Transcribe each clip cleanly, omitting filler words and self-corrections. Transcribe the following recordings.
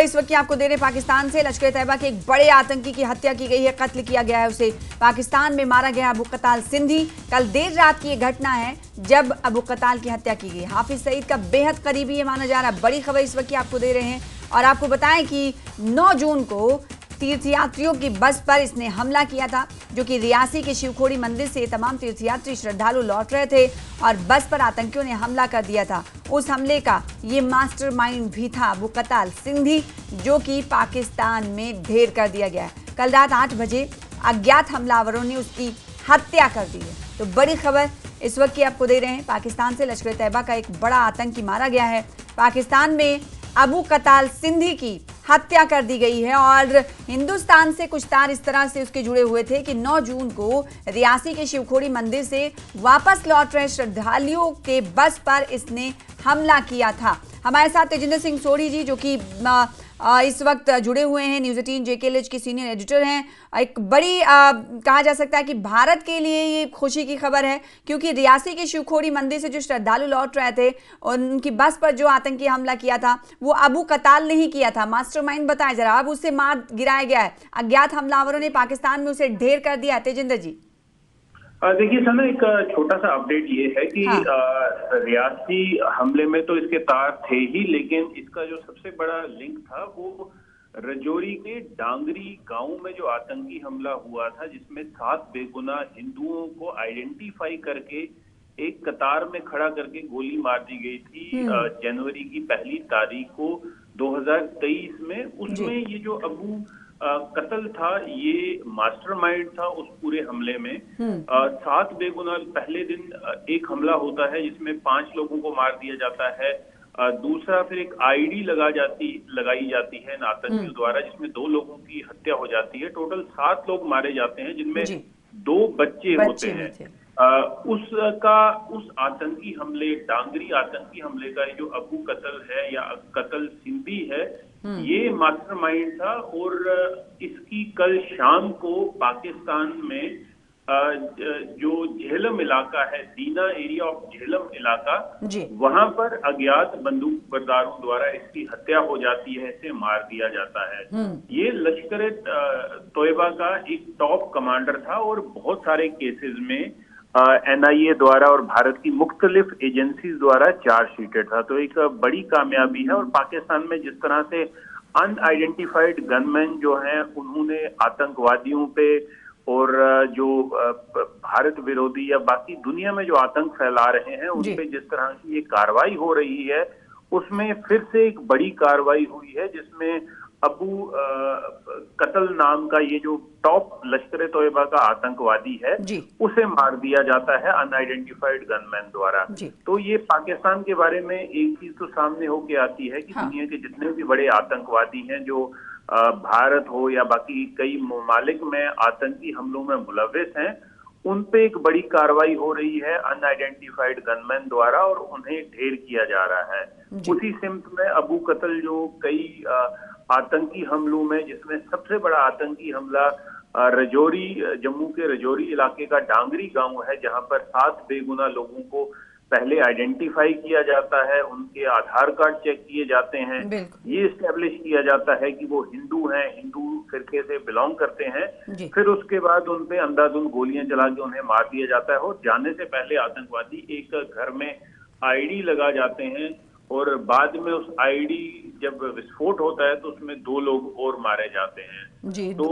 इस वक्त की आपको दे रहे पाकिस्तान से। लश्कर तैयबा के एक बड़े आतंकी की हत्या की गई है, कत्ल किया गया है उसे। पाकिस्तान में मारा गया अबू कताल सिंधी। कल देर रात की ये घटना है जब अबू कताल की हत्या की गई। हाफिज सईद का बेहद करीबी ये माना जा रहा है। बड़ी खबर इस वक्त की आपको दे रहे हैं और आपको बताएं कि 9 जून को तीर्थयात्रियों की बस पर इसने हमला किया था, जो कि रियासी के शिवखोड़ी मंदिर से तमाम तीर्थयात्री श्रद्धालु लौट रहे थे और बस पर आतंकियों ने हमला कर दिया था। उस हमले का ये मास्टरमाइंड भी था अबू कताल सिंधी, जो कि पाकिस्तान में ढेर कर दिया गया है। कल रात 8 बजे अज्ञात हमलावरों ने उसकी हत्या कर दी है। तो बड़ी खबर इस वक्त की आपको दे रहे हैं, पाकिस्तान से लश्कर तैयबा का एक बड़ा आतंकी मारा गया है। पाकिस्तान में अबू कताल सिंधी की हत्या कर दी गई है और हिंदुस्तान से कुछ तार इस तरह से उसके जुड़े हुए थे कि 9 जून को रियासी के शिवखोड़ी मंदिर से वापस लौट रहे श्रद्धालुओं के बस पर इसने हमला किया था। हमारे साथ तेजिंदर सिंह सोढ़ी जी, जो कि इस वक्त जुड़े हुए हैं, न्यूज़ 18 JKLH के सीनियर एडिटर हैं। एक बड़ी कहा जा सकता है कि भारत के लिए ये खुशी की खबर है, क्योंकि रियासी के शिवखोड़ी मंदिर से जो श्रद्धालु लौट रहे थे और उनकी बस पर जो आतंकी हमला किया था वो अबू कताल ने ही किया था। मास्टरमाइंड बताया जरा। अब उसे मार गिराया गया है, अज्ञात हमलावरों ने पाकिस्तान में उसे ढेर कर दिया। तेजिंदर जी देखिए सना, एक छोटा सा अपडेट ये है कि रियासी हमले में तो इसके तार थे ही, लेकिन इसका जो सबसे बड़ा लिंक था वो रजौरी के डांगरी गांव में जो आतंकी हमला हुआ था, जिसमें 7 बेगुनाह हिंदुओं को आइडेंटिफाई करके एक कतार में खड़ा करके गोली मार दी गई थी जनवरी की 1 तारीख को 2023 में। उसमें ये जो अबू कत्ल था, ये मास्टरमाइंड था उस पूरे हमले में। 7 बेगुनाह, पहले दिन एक हमला होता है जिसमें 5 लोगों को मार दिया जाता है। दूसरा फिर एक आईडी लगाई जाती है आतंकियों द्वारा, जिसमें 2 लोगों की हत्या हो जाती है। टोटल 7 लोग मारे जाते हैं, जिनमें 2 बच्चे होते हैं। उस आतंकी हमले, डांगरी आतंकी हमले का जो अबू कत्ल है या कत्ल सिंधी है, ये मास्टरमाइंड था। और इसकी कल शाम को पाकिस्तान में जो झेलम इलाका है, दीना एरिया ऑफ झेलम इलाका, वहां पर अज्ञात बंदूक बरदारों द्वारा इसकी हत्या हो जाती है, इसे मार दिया जाता है। ये लश्कर तोयबा का एक टॉप कमांडर था और बहुत सारे केसेस में NIA द्वारा और भारत की मुख्तलिफ एजेंसीज द्वारा चार्जशीटेड था। तो एक बड़ी कामयाबी है। और पाकिस्तान में जिस तरह से अनआइडेंटिफाइड गनमैन जो हैं, उन्होंने आतंकवादियों पे और जो भारत विरोधी या बाकी दुनिया में जो आतंक फैला रहे हैं उन पे जिस तरह की ये कार्रवाई हो रही है, उसमें फिर से एक बड़ी कार्रवाई हुई है, जिसमें अबू कत्ल नाम का ये जो टॉप लश्कर तोयबा का आतंकवादी है, उसे मार दिया जाता है अनआइडेंटिफाइड गनमैन द्वारा। तो ये पाकिस्तान के बारे में एक चीज तो सामने होके आती है कि दुनिया के जितने भी बड़े आतंकवादी हैं, जो भारत हो या बाकी कई ममालिक में आतंकी हमलों में मुलव्विस हैं, उन पे एक बड़ी कार्रवाई हो रही है अनआइडेंटिफाइड गनमैन द्वारा और उन्हें ढेर किया जा रहा है। उसी सिमत में अबू कत्ल जो कई आतंकी हमलों में, जिसमें सबसे बड़ा आतंकी हमला रजौरी, जम्मू के रजौरी इलाके का डांगरी गांव है, जहां पर 7 बेगुनाह लोगों को पहले आइडेंटिफाई किया जाता है, उनके आधार कार्ड चेक किए जाते हैं, ये एस्टेब्लिश किया जाता है कि वो हिंदू हैं, हिंदू फिरके से बिलोंग करते हैं। फिर उसके बाद उन पे अंधाधुंध गोलियां चला के उन्हें मार दिया जाता है। और जाने से पहले आतंकवादी एक घर में आईडी लगा जाते हैं और बाद में उस आईडी जब विस्फोट होता है तो उसमें 2 लोग और मारे जाते हैं। तो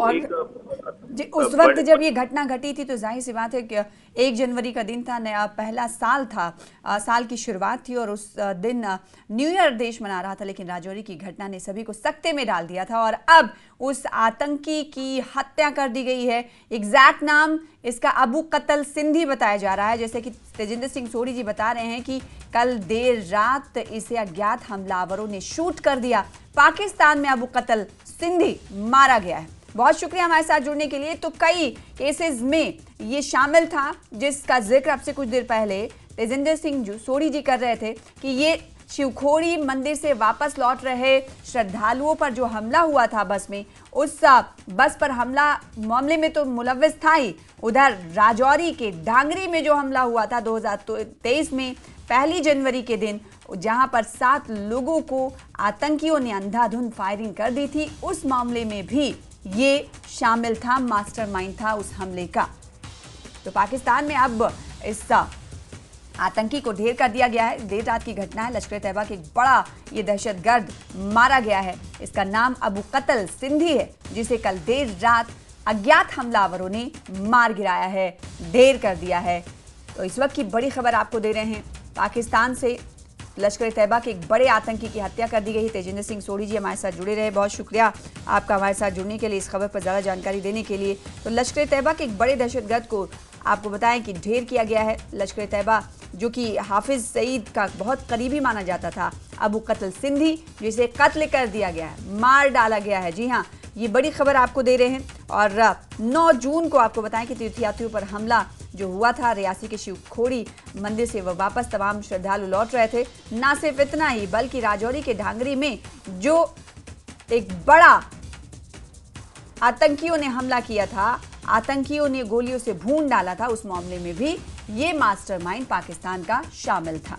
उस वक्त जब ये घटना घटी थी तो जाहिर सी बात है कि 1 जनवरी का दिन था, नया पहला साल था, साल की शुरुआत थी और उस दिन न्यू ईयर देश मना रहा था। लेकिन राजौरी की घटना ने सभी को सकते में डाल दिया था और अब उस आतंकी की हत्या कर दी गई है। एग्जैक्ट नाम इसका अबू कत्ल सिंधी बताया जा रहा है। जैसे कि तेजिंदर सिंह सोढ़ी जी बता रहे हैं कि कल देर रात इसे अज्ञात हमलावरों ने शूट कर दिया। पाकिस्तान में अबू कत्ल सिंधी मारा गया है। बहुत शुक्रिया हमारे साथ जुड़ने के लिए। तो कई केसेस में ये शामिल था, जिसका जिक्र अब से कुछ देर पहले तेजिंदर सिंह सोढ़ी जी कर रहे थे कि ये शिवखोड़ी मंदिर से वापस लौट रहे श्रद्धालुओं पर जो हमला हुआ था बस में, उस बस पर हमला मामले में तो मुलव्विस था ही। उधर राजौरी के डांगरी में जो हमला हुआ था 2023 में, 1 जनवरी के दिन जहां पर 7 लोगों को आतंकियों ने अंधाधुंध फायरिंग कर दी थी, उस मामले में भी ये शामिल था, मास्टरमाइंड था उस हमले का। तो पाकिस्तान में अब इस आतंकी को ढेर कर दिया गया है। देर रात की घटना है, लश्कर तैयबा के एक बड़ा ये दहशतगर्द मारा गया है। इसका नाम अबू कतल सिंधी है, जिसे कल देर रात अज्ञात हमलावरों ने मार गिराया है, ढेर कर दिया है। तो इस वक्त की बड़ी खबर आपको दे रहे हैं, पाकिस्तान से लश्कर तैयबा के एक बड़े आतंकी की हत्या कर दी गई। तेजिंदर सिंह सोढ़ी जी हमारे साथ जुड़े रहे, बहुत शुक्रिया आपका हमारे साथ जुड़ने के लिए, इस खबर पर ज़्यादा जानकारी देने के लिए। तो लश्कर तैयबा के एक बड़े दहशतगर्द को आपको बताएं कि ढेर किया गया है। लश्कर तैयबा जो कि हाफिज सईद का बहुत करीबी माना जाता था, अबू कतल सिंधी, जिसे कत्ल कर दिया गया है, मार डाला गया है। जी हाँ, ये बड़ी खबर आपको दे रहे हैं। और 9 जून को आपको बताएं कि तीर्थयात्रियों पर हमला जो हुआ था रियासी के शिव खोड़ी मंदिर से, वह वापस तमाम श्रद्धालु लौट रहे थे। ना सिर्फ इतना ही, बल्कि राजौरी के ढांगरी में जो एक बड़ा आतंकियों ने हमला किया था, आतंकियों ने गोलियों से भून डाला था, उस मामले में भी ये मास्टरमाइंड पाकिस्तान का शामिल था।